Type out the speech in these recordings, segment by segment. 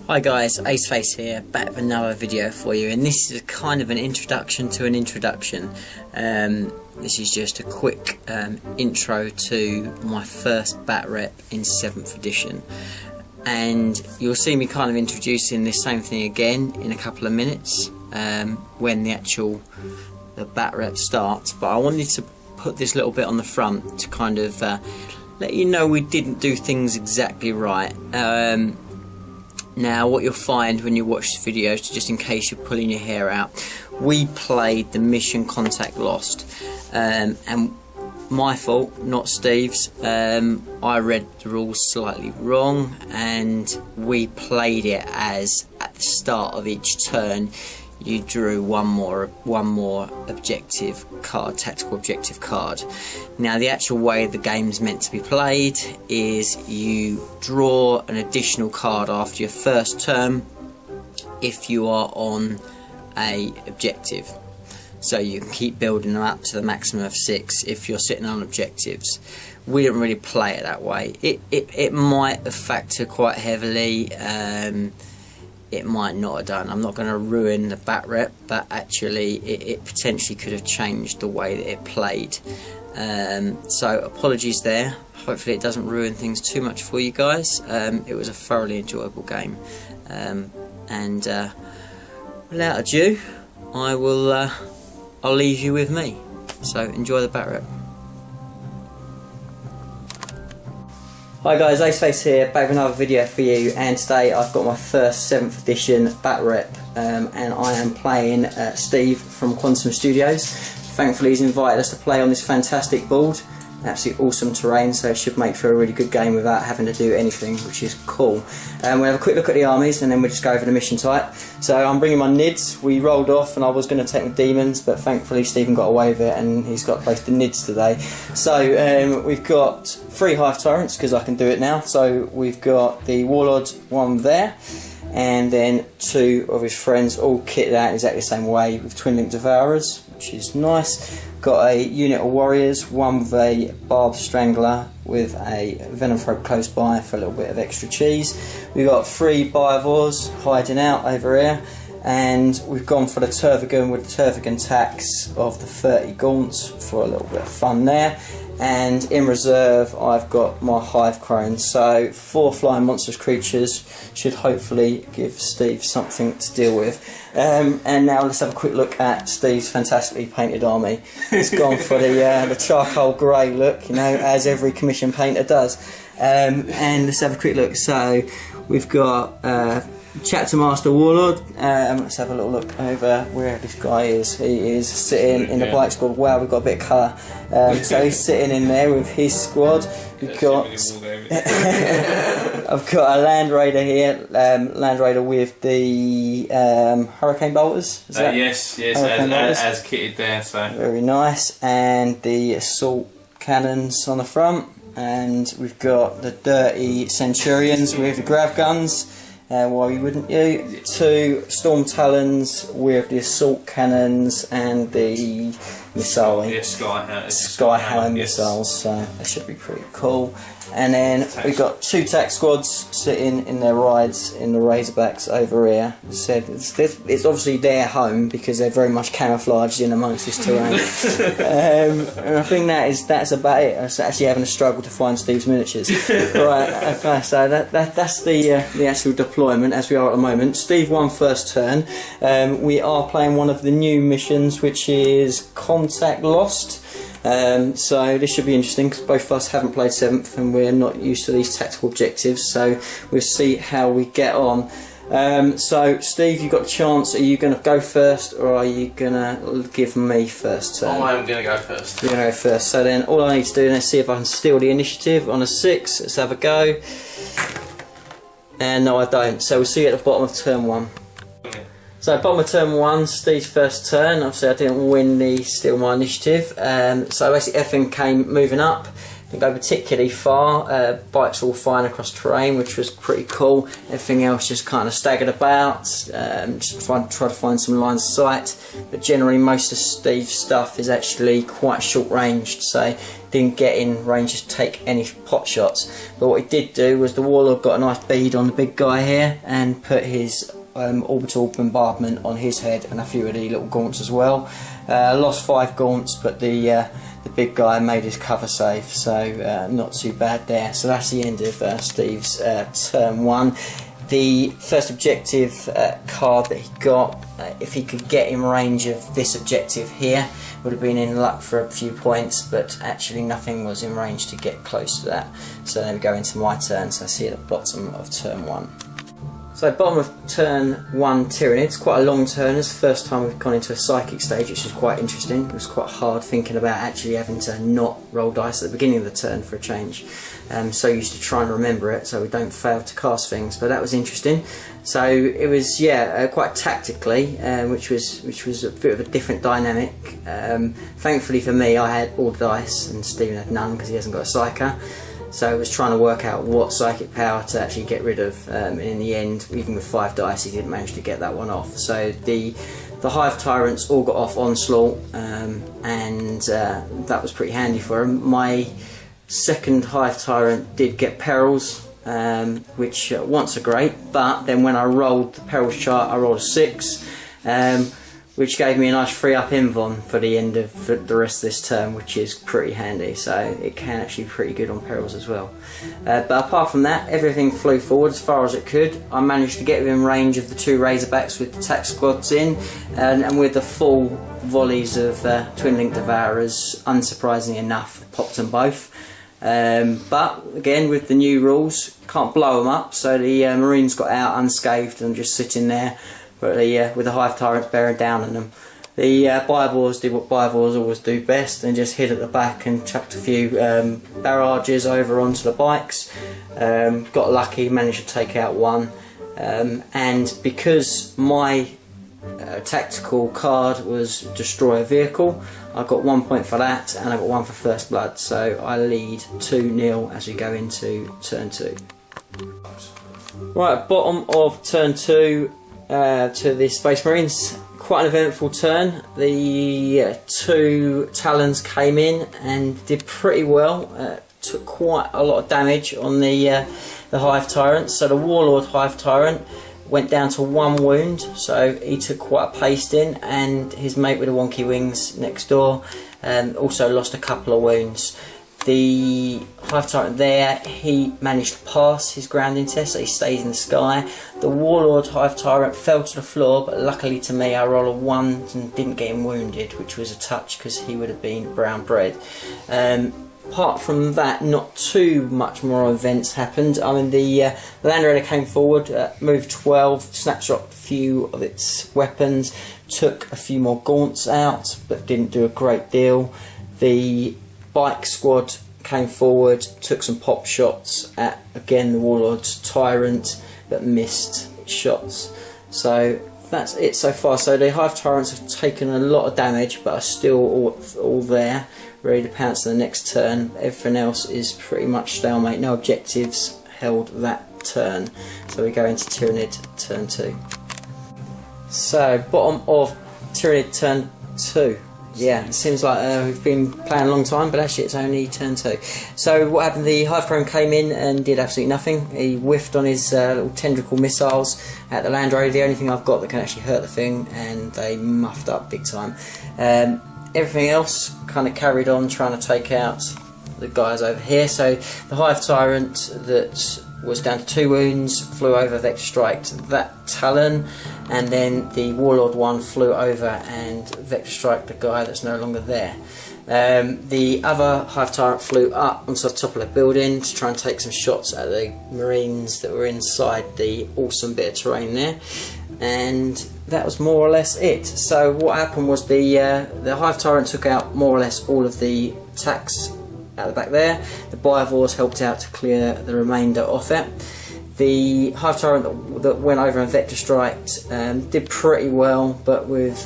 Hi guys, Aceface here, back with another video for you, and this is kind of an introduction to an introduction. This is just a quick intro to my first Batrep in 7th edition, and you'll see me kind of introducing this same thing again in a couple of minutes when the Batrep starts. But I wanted to put this little bit on the front to kind of let you know we didn't do things exactly right. Now what you'll find when you watch this video, just in case you're pulling your hair out, we played the mission Contact Lost, and my fault, not Steve's. I read the rules slightly wrong, and we played it as at the start of each turn you drew one more objective card, tactical objective card. Now the actual way the game's meant to be played is you draw an additional card after your first turn if you are on a objective, so you can keep building them up to the maximum of 6 if you're sitting on objectives. We didn't really play it that way. It might have factored quite heavily, it might not have done. I'm not going to ruin the Batrep, but actually it potentially could have changed the way that it played. So apologies there. Hopefully it doesn't ruin things too much for you guys. It was a thoroughly enjoyable game, and without ado, I'll leave you with me. So enjoy the Batrep. Hi guys, Aceface here, back with another video for you, and today I've got my first 7th edition Batrep, and I am playing Steve from Quantum Studios. Thankfully he's invited us to play on this fantastic board. Absolutely awesome terrain, so it should make for a really good game without having to do anything, which is cool. We'll have a quick look at the armies and then we'll just go over the mission type. So I'm bringing my Nids. We rolled off and I was going to take my Demons, but thankfully Stephen got away with it and he's got both the Nids today. So we've got 3 Hive Tyrants, because I can do it now. So we've got the Warlord, one there, and then 2 of his friends, all kitted out in exactly the same way with Twin Link Devourers, which is nice. Got a unit of warriors, one with a Barbed Strangler with a Venom Throat close by for a little bit of extra cheese. We've got 3 Biovores hiding out over here, and we've gone for the Tervigan with the Tervigan tax of the 30 Gaunts for a little bit of fun there. And in reserve I've got my Hive Crone, so 4 flying monstrous creatures should hopefully give Steve something to deal with. And now let's have a quick look at Steve's fantastically painted army. He's gone for the charcoal grey look, you know, as every commission painter does. And let's have a quick look. So we've got Chapter Master Warlord. Let's have a little look over where this guy is. He is sitting in the bike squad. Wow, we've got a bit of colour. So he's sitting in there with his squad. We've got I've got a Land Raider here, Land Raider with the Hurricane Bolters. Is that? Yes, as kitted there. So very nice, and the Assault Cannons on the front, and we've got the Dirty Centurions with the Grav Guns. Why wouldn't you? 2 Storm Talons with the Assault Cannons and the missile. Yeah, Sky Hammer missiles, so that should be pretty cool. And then we've got 2 tac squads sitting in their rides in the Razorbacks over here. It's obviously their home because they're very much camouflaged in amongst this terrain. And I think that's about it. I'm actually having a struggle to find Steve's miniatures. Right, okay, so that's the actual deployment as we are at the moment. Steve won first turn. We are playing one of the new missions, which is Contact Lost. So this should be interesting because both of us haven't played 7th and we're not used to these tactical objectives, so we'll see how we get on. So Steve, you got a chance. Are you going to go first or are you going to give me first turn? I'm going to go first. You're going to go first. So then all I need to do, let's see if I can steal the initiative on a 6. Let's have a go. And no, I don't. So we'll see you at the bottom of turn 1. So bottom of turn 1, Steve's first turn. Obviously I didn't win the steal my initiative. So basically everything came moving up. didn't go particularly far. Bikes were all fine across terrain, which was pretty cool. Everything else just kind of staggered about, just try to find some lines of sight. But generally most of Steve's stuff is actually quite short ranged, so didn't get in range to take any pot shots. But what he did do was the Warlord got a nice bead on the big guy here and put his orbital bombardment on his head and a few of the little gaunts as well. Lost 5 gaunts, but the big guy made his cover save, so not too bad there. So that's the end of Steve's turn 1. The first objective card that he got, if he could get in range of this objective here, would have been in luck for a few points, but actually nothing was in range to get close to that. So then we go into my turn, so I see at the bottom of turn 1. So bottom of turn 1 Tyranids, quite a long turn. It's the first time we've gone into a psychic stage, which is quite interesting. It was quite hard thinking about actually having to not roll dice at the beginning of the turn for a change. So used to try and remember it so we don't fail to cast things, but that was interesting. So it was, yeah, quite tactically, which was a bit of a different dynamic. Thankfully for me, I had all the dice and Stephen had none because he hasn't got a psyker. So I was trying to work out what psychic power to actually get rid of, and in the end, even with 5 dice, he didn't manage to get that one off. So the Hive Tyrants all got off Onslaught, and that was pretty handy for him. My second Hive Tyrant did get Perils, which once are great, but then when I rolled the Perils chart, I rolled a 6, which gave me a nice free up invuln for the end of the rest of this term, which is pretty handy, so it can actually be pretty good on Perils as well. But apart from that, everything flew forward as far as it could. I managed to get within range of the 2 Razorbacks with the tack squads in, and with the full volleys of Twin Link Devourers, unsurprisingly enough, popped them both. But again, with the new rules, can't blow them up, so the Marines got out unscathed and just sitting there, but with the Hive Tyrants bearing down on them. The Bybors did what Bybors always do best and just hid at the back and chucked a few barrages over onto the bikes. Got lucky, managed to take out 1, and because my tactical card was destroy a vehicle, I got 1 point for that and I got 1 for first blood, so I lead 2-0 as we go into turn 2. Right, bottom of turn 2 to the Space Marines. Quite an eventful turn. The 2 Talons came in and did pretty well. Took quite a lot of damage on the Hive Tyrant. So the Warlord Hive Tyrant went down to 1 wound, so he took quite a pasting, and his mate with the wonky wings next door also lost a couple of wounds. The Hive Tyrant there, he managed to pass his grounding test, so he stays in the sky. The Warlord Hive Tyrant fell to the floor, but luckily to me I rolled a 1 and didn't get him wounded, which was a touch because he would have been brown bread. Apart from that, not too much more events happened. I mean, the Land Raider came forward, moved 12, snapshot a few of its weapons, took a few more gaunts out, but didn't do a great deal. The Bike Squad came forward, took some pop shots at, again, the Warlord's Tyrant, but missed shots. So that's it so far. So the Hive Tyrants have taken a lot of damage, but are still all there, ready to pounce on the next turn. Everything else is pretty much stalemate. No objectives held that turn. So we go into Tyranid turn 2. So bottom of Tyranid turn 2. Yeah, it seems like we've been playing a long time, but actually it's only turn 2. So what happened, the Hive Chrome came in and did absolutely nothing. He whiffed on his little tendricle missiles at the Land Raider, the only thing I've got that can actually hurt the thing, and they muffed up big time. Everything else kind of carried on trying to take out the guys over here. So the Hive Tyrant that was down to 2 wounds flew over, vector striked that Talon, and then the Warlord one flew over and vector striked the guy that's no longer there. The other Hive Tyrant flew up onto the top of the building to try and take some shots at the Marines that were inside the awesome bit of terrain there, and that was more or less it. So what happened was the Hive Tyrant took out more or less all of the attacks at the back there. The Bivores helped out to clear the remainder off it. The Hive Tyrant that went over and vector striked did pretty well, but with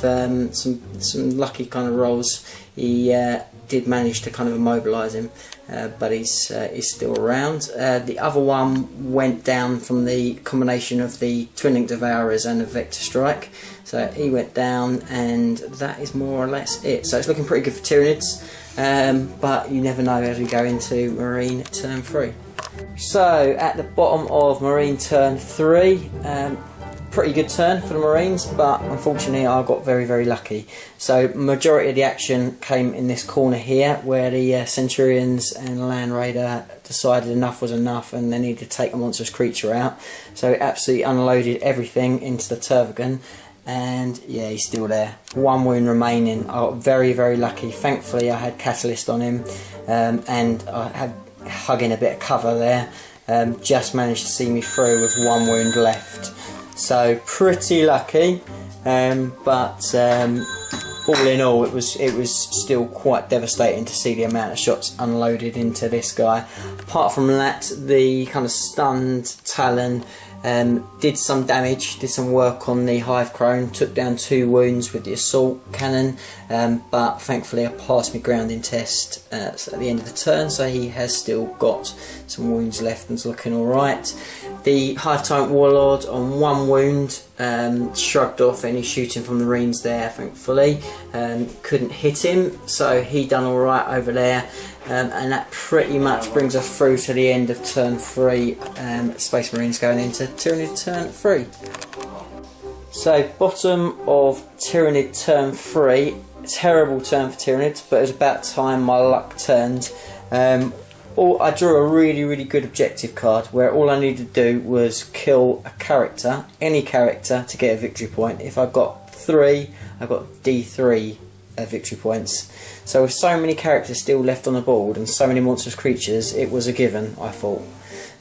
some lucky kind of rolls, he did manage to kind of immobilise him, but he's still around. The other one went down from the combination of the Twin Link Devourers and the Vector Strike, so he went down, and that is more or less it. So it's looking pretty good for Tyranids, but you never know as we go into Marine turn 3. So at the bottom of Marine turn 3, pretty good turn for the Marines, but unfortunately I got very lucky. So majority of the action came in this corner here, where the Centurions and Land Raider decided enough was enough and they needed to take a monstrous creature out. So it absolutely unloaded everything into the Tervagon, and yeah, he's still there. 1 wound remaining. I got very lucky. Thankfully I had Catalyst on him, and I had hugging a bit of cover there. Just managed to see me through with 1 wound left. So pretty lucky, but all in all it was still quite devastating to see the amount of shots unloaded into this guy. Apart from that, the kind of stunned Talon did some damage, did some work on the Hive Crone, took down 2 wounds with the assault cannon, but thankfully I passed my grounding test at the end of the turn, so he has still got some wounds left and is looking alright. The Hive Tyrant Warlord on 1 wound shrugged off any shooting from the Marines there, thankfully. Couldn't hit him, so he done alright over there. And that pretty much brings us through to the end of turn 3. Space Marines going into Tyranid turn 3. So bottom of Tyranid turn 3. Terrible turn for Tyranids, but it was about time my luck turned. I drew a really good objective card where all I needed to do was kill a character, any character, to get a victory point. If I got 3, I got D3 victory points. So with so many characters still left on the board and so many monstrous creatures, it was a given, I thought.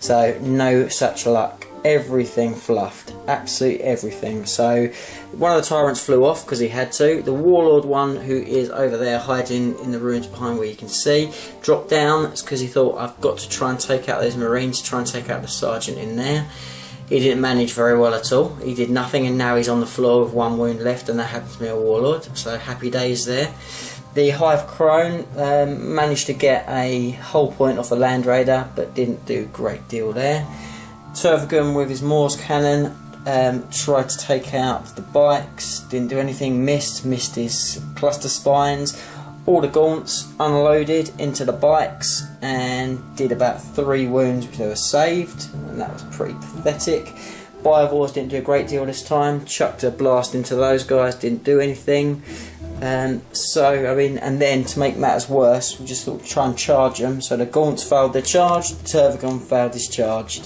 So no such luck. Everything fluffed, absolutely everything. So one of the Tyrants flew off because he had to. The Warlord one, who is over there hiding in the ruins behind where you can see, dropped down. It's because he thought, I've got to try and take out those Marines, try and take out the Sergeant in there. He didn't manage very well at all. He did nothing, and now he's on the floor with 1 wound left, and that happened to be a Warlord, so happy days there. The Hive Crone managed to get a hull point off the Land Raider, but didn't do a great deal there. Tervagon with his Morse cannon tried to take out the bikes, didn't do anything, missed his cluster spines. All the gaunts unloaded into the bikes and did about 3 wounds, which they were saved, and that was pretty pathetic. Biovores didn't do a great deal this time, chucked a blast into those guys, didn't do anything. So I mean, and then to make matters worse, we just thought to try and charge them. So the gaunts failed their charge, the Tervagon failed his charge.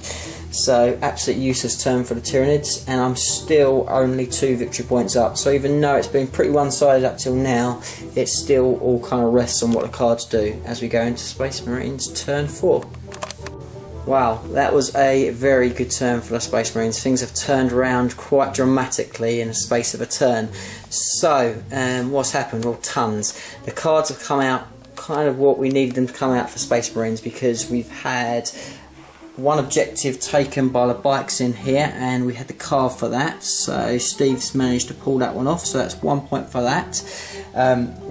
So absolutely useless turn for the Tyranids, and I'm still only 2 victory points up. So even though it's been pretty one-sided up till now, it still all kind of rests on what the cards do as we go into Space Marines turn 4. Wow, that was a very good turn for the Space Marines. Things have turned around quite dramatically in the space of a turn. So, what's happened? Well, tons. The cards have come out kind of what we needed them to come out for Space Marines, because we've had 1 objective taken by the bikes in here, and we had the carve for that. So Steve's managed to pull that one off, so that's 1 point for that.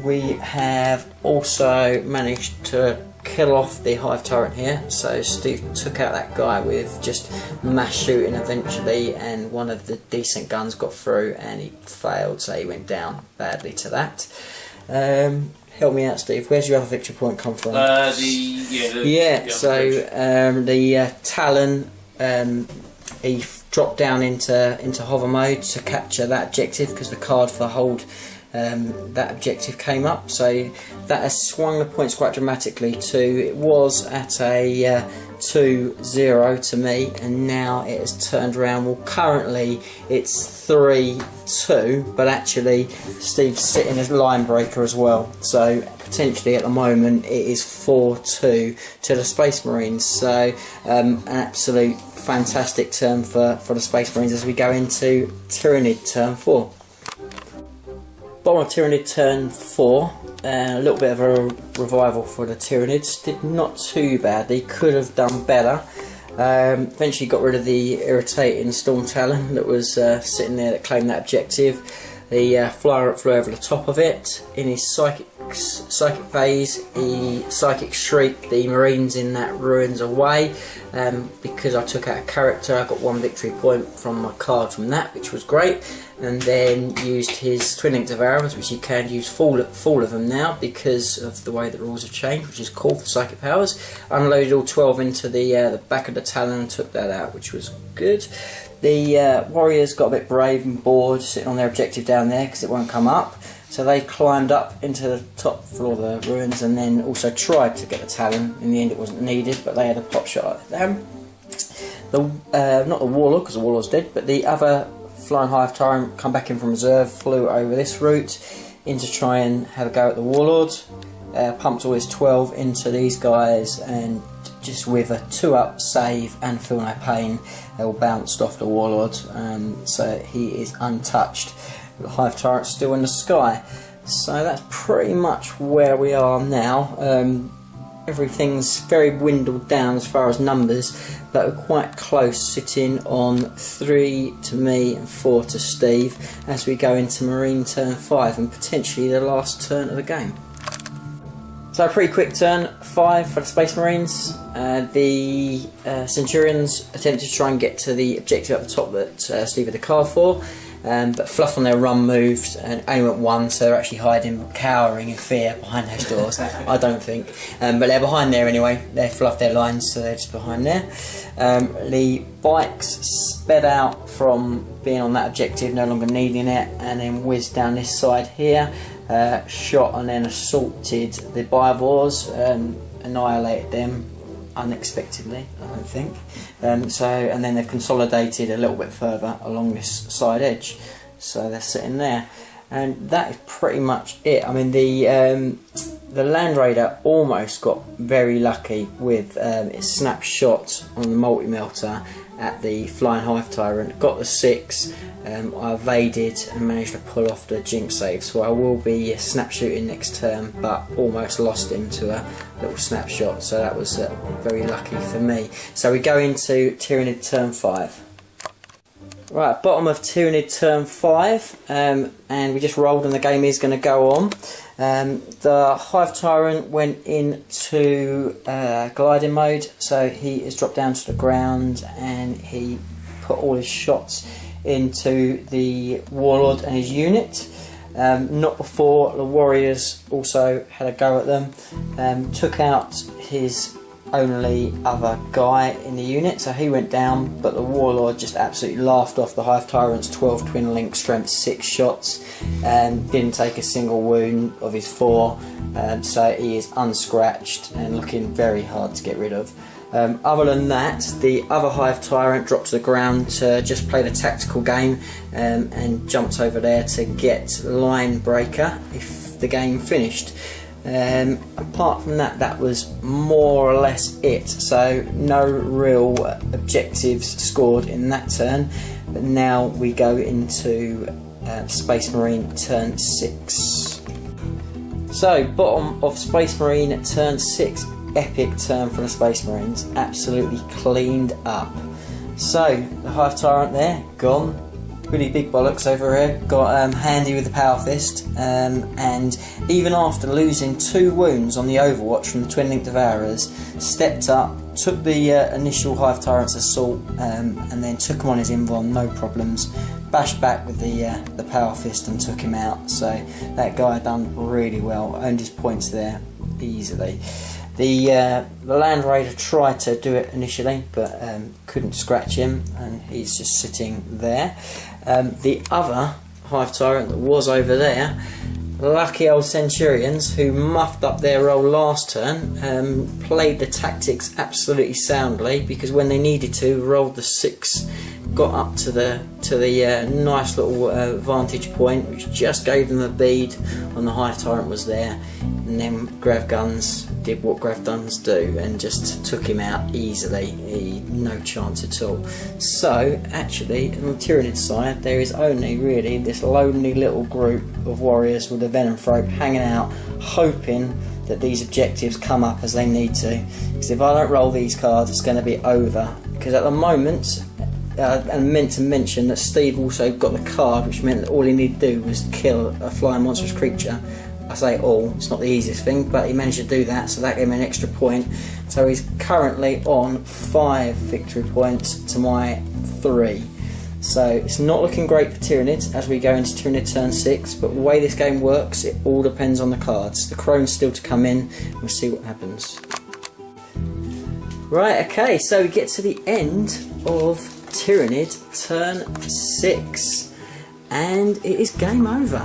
We have also managed to kill off the Hive Tyrant here, so Steve took out that guy with just mass shooting eventually, and one of the decent guns got through and he failed, so he went down badly to that. Help me out, Steve, where's your other victory point come from? The Talon, he dropped down into hover mode to capture that objective, because the card for hold that objective came up, so that has swung the points quite dramatically to, it was at a 2-0 to me, and now it has turned around. Well, currently it's 3-2, but actually Steve's sitting as line breaker as well, so potentially at the moment it is 4-2 to the Space Marines. So an absolute fantastic turn for the Space Marines as we go into Tyranid turn 4. Bottom of Tyranid turn 4, a little bit of a revival for the Tyranids. Did not too badly, could have done better. Eventually got rid of the irritating Storm Talon that was sitting there that claimed that objective. The flyer flew over the top of it. In his psychic phase, he psychic shrieked the Marines in that ruins away. Because I took out a character, I got 1 victory point from my card from that, which was great. And then used his Twin Link Devourers, which you can use full of them now because of the way the rules have changed, which is cool for psychic powers. Unloaded all 12 into the back of the Talon and took that out, which was good. The warriors got a bit brave and bored sitting on their objective down there because it won't come up. So they climbed up into the top floor of the ruins and then also tried to get the Talon. In the end it wasn't needed, but they had a pop shot at them. Not the Warlord, because the Warlord's dead, but the other Flying Hive Tyrant come back in from reserve, flew over this route in to try and have a go at the Warlord. Pumped all his 12 into these guys, and just with a 2-up save and feel no pain, they all bounced off the Warlord, so he is untouched. The Hive Tyrant's still in the sky. So that's pretty much where we are now. Everything's very dwindled down as far as numbers, but we're quite close, sitting on 3 to me and 4 to Steve as we go into Marine turn 5 and potentially the last turn of the game. So a pretty quick turn 5 for the Space Marines. The Centurions attempted to try and get to the objective at the top that Steve had the card for. But Fluff on their run moved and only went 1, so they're actually hiding, cowering in fear behind those doors. I don't think, but they're behind there anyway. They fluffed their lines, so they're just behind there. The bikes sped out from being on that objective, no longer needing it, and then whizzed down this side here, shot and then assaulted the Bivores, annihilated them unexpectedly, I don't think. And then they've consolidated a little bit further along this side edge, so they're sitting there, and that is pretty much it. I mean, the Land Raider almost got very lucky with its snapshot on the multi-melter at the Flying Hive Tyrant, got the 6. I evaded and managed to pull off the Jinx save, so I will be snap shooting next turn, but almost lost him to a little snapshot, so that was very lucky for me. So we go into Tyranid turn 5. Right, bottom of Tyranid turn 5, and we just rolled and the game is going to go on. The Hive Tyrant went into gliding mode, so he is dropped down to the ground and he put all his shots into the Warlord and his unit. Not before the Warriors also had a go at them. Took out his only other guy in the unit, so he went down, but the Warlord just absolutely laughed off the Hive Tyrant's 12 Twin Link strength 6 shots and didn't take a single wound of his 4, so he is unscratched and looking very hard to get rid of. Other than that, the other Hive Tyrant dropped to the ground to just play the tactical game, and jumped over there to get Line Breaker if the game finished. Apart from that, that was more or less it, so no real objectives scored in that turn. But now we go into Space Marine turn 6. So bottom of Space Marine at turn 6, epic turn for the Space Marines, absolutely cleaned up. So the Hive Tyrant there, gone. Really big bollocks over here, got handy with the Power Fist, and even after losing 2 wounds on the Overwatch from the Twin Link Devourers, stepped up, took the initial Hive Tyrant's assault, and then took him on his invuln, no problems, bashed back with the Power Fist and took him out. So that guy done really well, earned his points there easily. The Land Raider tried to do it initially, but couldn't scratch him, and he's just sitting there. The other Hive Tyrant that was over there, lucky old Centurions, who muffed up their roll last turn, played the tactics absolutely soundly, because when they needed to, rolled the 6, got up to the nice little vantage point, which just gave them a bead when the Hive Tyrant was there, and then Grav Guns did what Grav Guns do and just took him out easily. No chance at all. So actually, on the Tyranid side, there is only really this lonely little group of warriors with a Venom Throat hanging out, hoping that these objectives come up as they need to, because if I don't roll these cards, it's going to be over. Because at the moment, and meant to mention that Steve also got the card, which meant that all he needed to do was kill a flying monstrous creature. I say all, it's not the easiest thing, but he managed to do that, so that gave him an extra point. So he's currently on 5 victory points to my 3. So it's not looking great for Tyranids as we go into Tyranid turn 6, but the way this game works, it all depends on the cards. The Crone's still to come in, we'll see what happens. Right, okay, so we get to the end of Tyranid turn 6. And it is game over.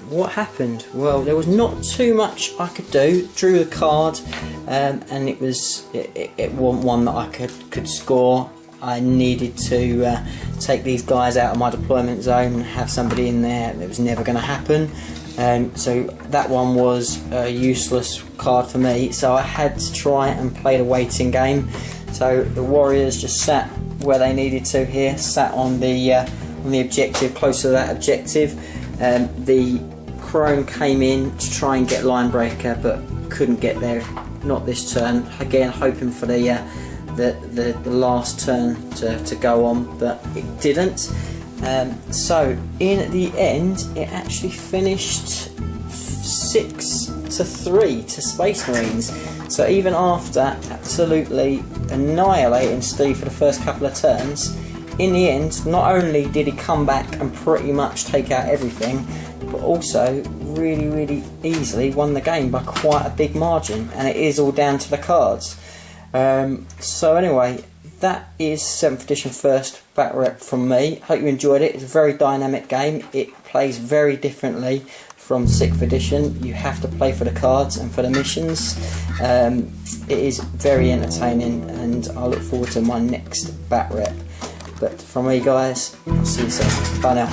What happened? Well, there was not too much I could do. Drew the card, and it wasn't one that I could score. I needed to take these guys out of my deployment zone and have somebody in there. That was never going to happen. So that one was a useless card for me. So I had to try and play the waiting game. So the Warriors just sat where they needed to here, sat on the objective, close to that objective. The Crone came in to try and get line breaker, but couldn't get there. Not this turn. Again, hoping for the last turn to go on, but it didn't. So in the end, it actually finished 6-3 to Space Marines. So even after absolutely annihilating Steve for the first couple of turns, in the end, not only did he come back and pretty much take out everything, but also really easily won the game by quite a big margin, and it is all down to the cards. So anyway, that is 7th edition first Batrep from me. Hope you enjoyed it. It's a very dynamic game. It plays very differently from 6th edition. You have to play for the cards and for the missions. It is very entertaining, and I look forward to my next Batrep. But from me, guys, I'll see you soon. Bye now.